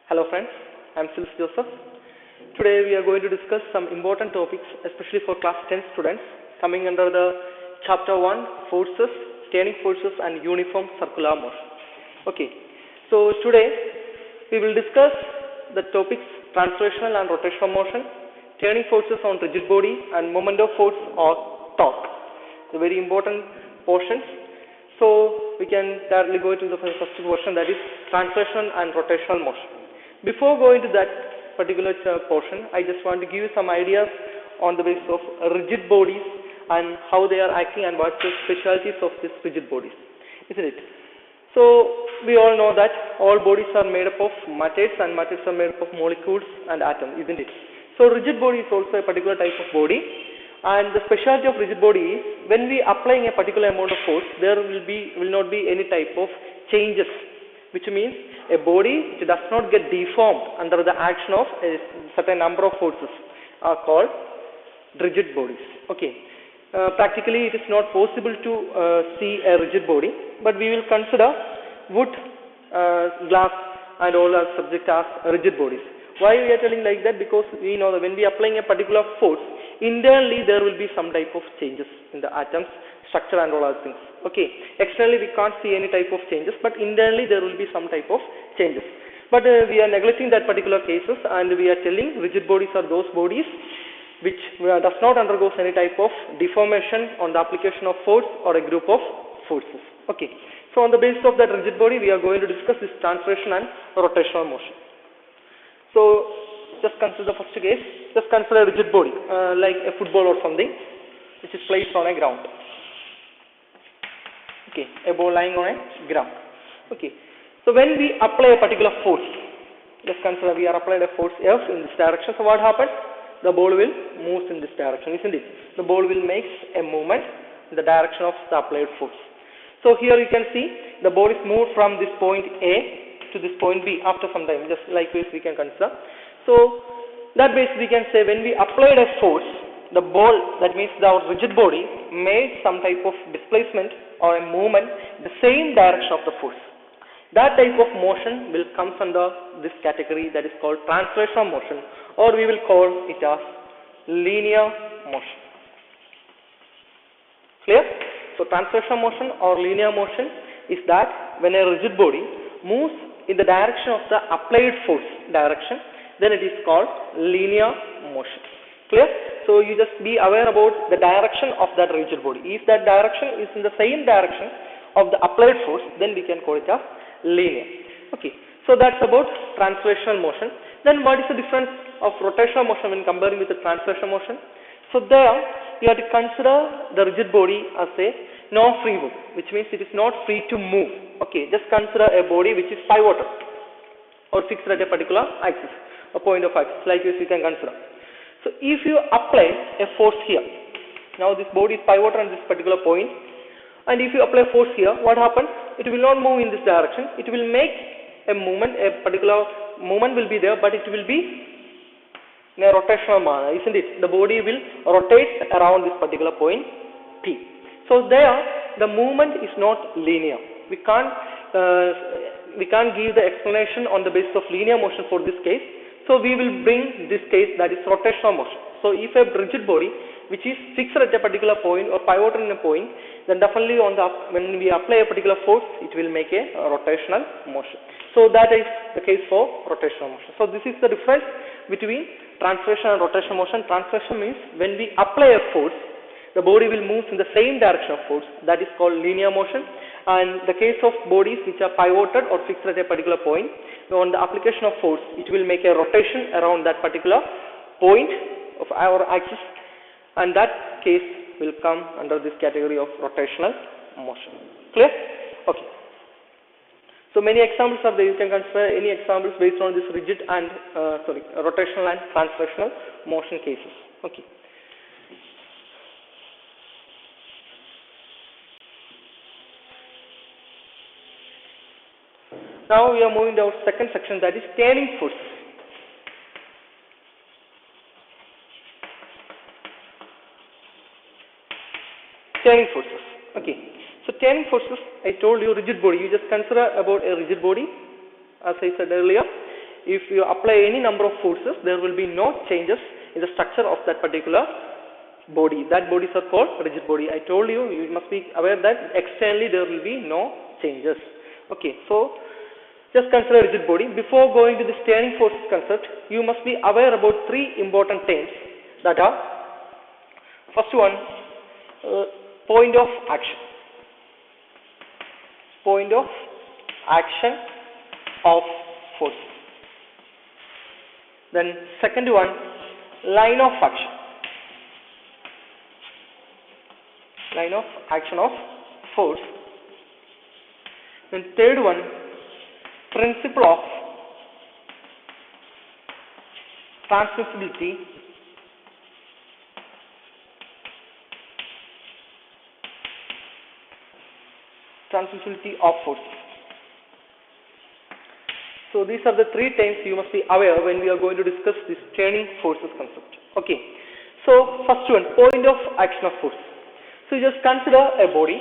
Hello friends, I am SILS Joseph. Today we are going to discuss some important topics, especially for class 10 students, coming under the chapter 1, forces, standing forces and uniform circular motion. Okay, so today we will discuss the topics translational and rotational motion, turning forces on rigid body and moment of force or torque. The very important portions. So we can directly go to the first portion, that is translational and rotational motion. Before going to that particular portion, I just want to give you some ideas on the basis of rigid bodies and how they are acting and what the specialties of these rigid bodies, isn't it? So we all know that all bodies are made up of matters and matters are made up of molecules and atoms, isn't it? So rigid body is also a particular type of body, and the specialty of rigid body is when we applying a particular amount of force, there will not be any type of changes, which means a body which does not get deformed under the action of a certain number of forces are called rigid bodies. Okay. Practically it is not possible to see a rigid body, but we will consider wood, glass and all are subject as rigid bodies. Why we are telling like that? Because we know that when we are applying a particular force, internally there will be some type of changes in the atoms, structure and all other things. Okay, externally we can't see any type of changes, but internally there will be some type of changes. But we are neglecting that particular cases, and we are telling rigid bodies are those bodies which does not undergo any type of deformation on the application of force or a group of forces. Okay, so on the basis of that rigid body, we are going to discuss this translation and rotational motion. So just consider the first case. Just consider a rigid body like a football or something, which is placed on a ground. Okay, a ball lying on a ground. Okay, so when we apply a particular force, just consider we are applied a force F in this direction. So what happens? The ball will move in this direction, isn't it? The ball will make a movement in the direction of the applied force. So here you can see the ball is moved from this point A to this point B after some time, just like this we can consider. So that basis we can say when we applied a force, the ball, that means our rigid body, made some type of displacement or a movement in the same direction of the force. That type of motion will come under this category, that is called translational motion, or we will call it as linear motion. Clear? So translational motion or linear motion is that when a rigid body moves in the direction of the applied force direction, then it is called linear motion. Clear? So you just be aware about the direction of that rigid body. If that direction is in the same direction of the applied force, then we can call it as linear. Okay. So that's about translational motion. Then what is the difference of rotational motion when comparing with the translational motion? So there you have to consider the rigid body as a no free move, which means it is not free to move. Okay, just consider a body which is pivoted or fixed at a particular axis, a point of axis, like this you can consider. So if you apply a force here, now this body is pivoted on this particular point, and if you apply force here, what happens? It will not move in this direction. It will make a movement, a particular movement will be there, but it will be in a rotational manner, isn't it? The body will rotate around this particular point P. So there, the movement is not linear. We can't give the explanation on the basis of linear motion for this case. So we will bring this case, that is rotational motion. So if a rigid body which is fixed at a particular point or pivoted in a point, then definitely when we apply a particular force, it will make a rotational motion. So that is the case for rotational motion. So this is the difference between translation and rotational motion. Translation means when we apply a force, the body will move in the same direction of force, that is called linear motion. And the case of bodies which are pivoted or fixed at a particular point, on the application of force, it will make a rotation around that particular point of our axis, and that case will come under this category of rotational motion. Clear? Okay. So many examples are there. You can consider any examples based on this rigid and rotational and translational motion cases. Okay. Now we are moving to our second section, that is turning forces. Turning forces. Okay. So turning forces, I told you rigid body. You just consider about a rigid body, as I said earlier. if you apply any number of forces, there will be no changes in the structure of that particular body. That bodies are called rigid body. I told you, you must be aware that externally there will be no changes. Okay, so just consider rigid body. Before going to the steering forces concept, you must be aware about three important terms that are, first one, point of action. Point of action of force. Then second one, line of action. Line of action of force. Then third one, principle of transmissibility of force. So these are the three terms you must be aware when we are going to discuss this training forces concept. Okay. So first one, point of action of force. So you just consider a body.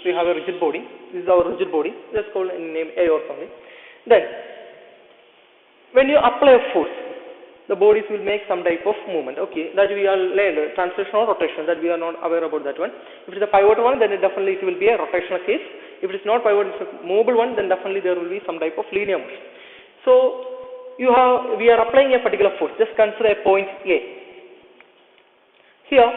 We have a rigid body. This is our rigid body. Let's call it name A or something. Then, when you apply a force, the bodies will make some type of movement. Okay, that we are learned, translational or rotational, that we are not aware about that one. If it is a pivotal one, then definitely it will be a rotational case. If it is not pivotal, it's a movable one, then definitely there will be some type of linear motion. So, we are applying a particular force. Just consider a point A. Here,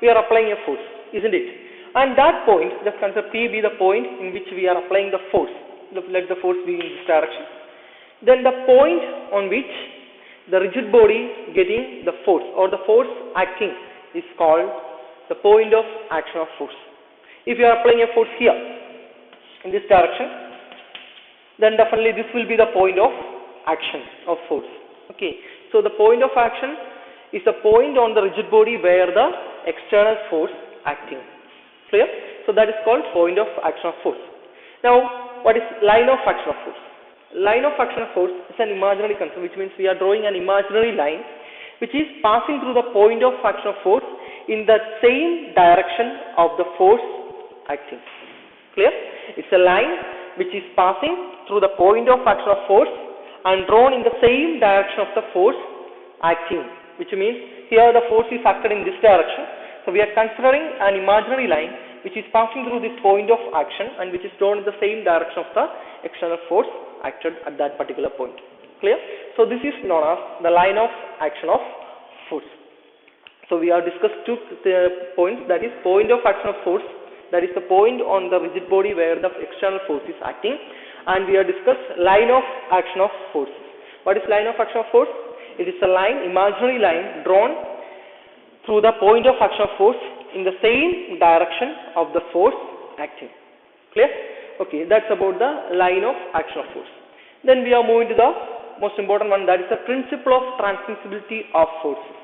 we are applying a force, isn't it? And that point, just consider P be the point in which we are applying the force. Let the force be in this direction. Then the point on which the rigid body getting the force or the force acting is called the point of action of force. If you are applying a force here in this direction, then definitely this will be the point of action of force. Okay. So the point of action is the point on the rigid body where the external force acting. Clear? So that is called point of action of force. Now, what is line of action of force? Line of action of force is an imaginary concept, which means we are drawing an imaginary line which is passing through the point of action of force in the same direction of the force acting. Clear? It's a line which is passing through the point of action of force and drawn in the same direction of the force acting, which means here the force is acted in this direction. So we are considering an imaginary line which is passing through this point of action and which is drawn in the same direction of the external force acted at that particular point. Clear? So this is known as the line of action of force. So we have discussed two points, that is point of action of force, that is the point on the rigid body where the external force is acting, and we have discussed line of action of force. What is line of action of force? It is a line, imaginary line drawn through the point of action of force in the same direction of the force acting. Clear? Okay, that's about the line of action of force. Then we are moving to the most important one, that is the principle of transmissibility of forces.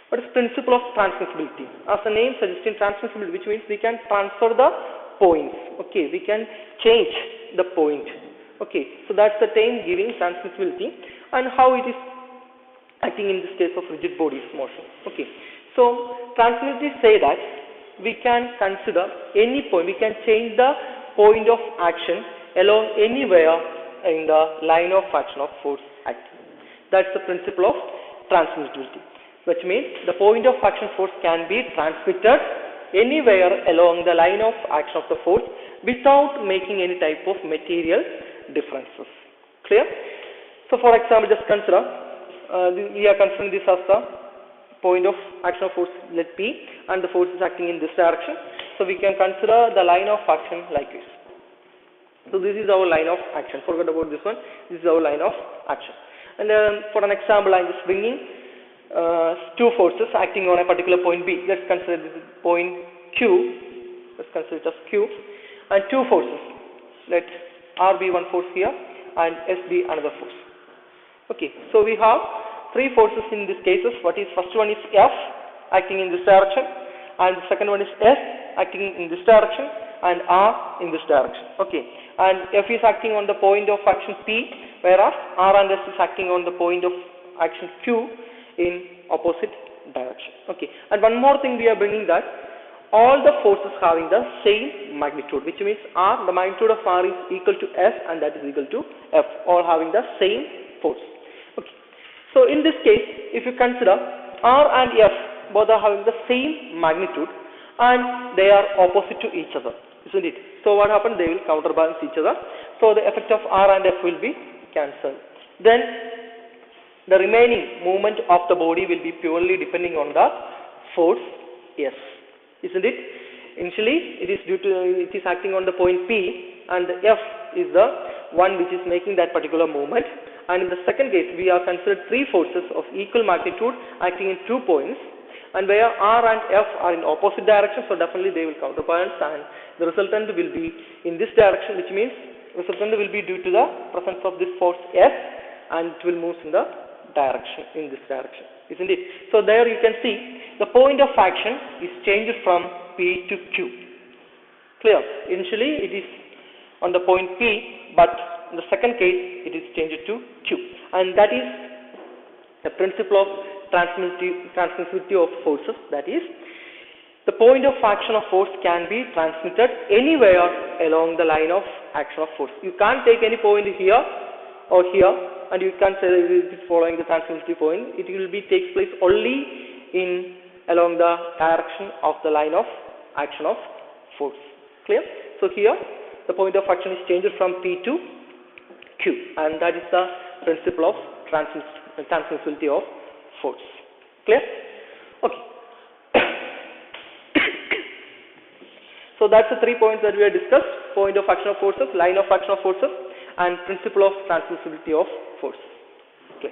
What is principle of transmissibility? As the name suggests, transmissibility, which means we can transfer the points. Okay, we can change the point. Okay, so that's the term giving transmissibility and how it is acting in this case of rigid bodies motion. Okay. So, transmissibility say that we can consider any point, we can change the point of action along anywhere in the line of action of force acting. That's the principle of transmissibility, which means the point of action force can be transmitted anywhere along the line of action of the force without making any type of material differences. Clear? So, for example, just consider, we are considering this as the point of action of force, let P, and the force is acting in this direction. So we can consider the line of action like this. So this is our line of action. Forget about this one. This is our line of action. And for an example, I am just bringing two forces acting on a particular point B. Let's consider this is point Q. Let's consider just Q. And two forces. Let R be one force here and S be another force. Okay. So we have three forces in these cases. First one is F acting in this direction, and the second one is S acting in this direction, and R in this direction. Okay, and F is acting on the point of action P, whereas R and S is acting on the point of action Q in opposite direction. Okay, and one more thing we are bringing, that all the forces having the same magnitude, which means R, the magnitude of R is equal to S and that is equal to F, all having the same force. So in this case, if you consider R and F both are having the same magnitude and they are opposite to each other, isn't it? So what happens? They will counterbalance each other. So the effect of R and F will be cancelled. Then the remaining movement of the body will be purely depending on the force S, isn't it? Initially, it is acting on the point P, and the F is the one which is making that particular movement. And in the second case, we are considered three forces of equal magnitude acting in 2 points, and where R and F are in opposite direction, so definitely they will counterbalance, and the resultant will be in this direction, which means resultant will be due to the presence of this force F, and it will move in the direction, in this direction, isn't it? So there you can see the point of action is changed from P to Q. Clear? Initially it is on the point P, but in the second case it is changed to Q, and that is the principle of transmissivity of forces. That is, the point of action of force can be transmitted anywhere along the line of action of force. You can't take any point here or here, and you can't say it is following the transmissivity point. It will be takes place only in along the direction of the line of action of force. Clear? So here the point of action is changed from P to Q, and that is the principle of transmissivity of force. Clear? Okay. So that's the 3 points that we have discussed: point of action of forces, line of action of forces, and principle of transmissibility of force. Clear?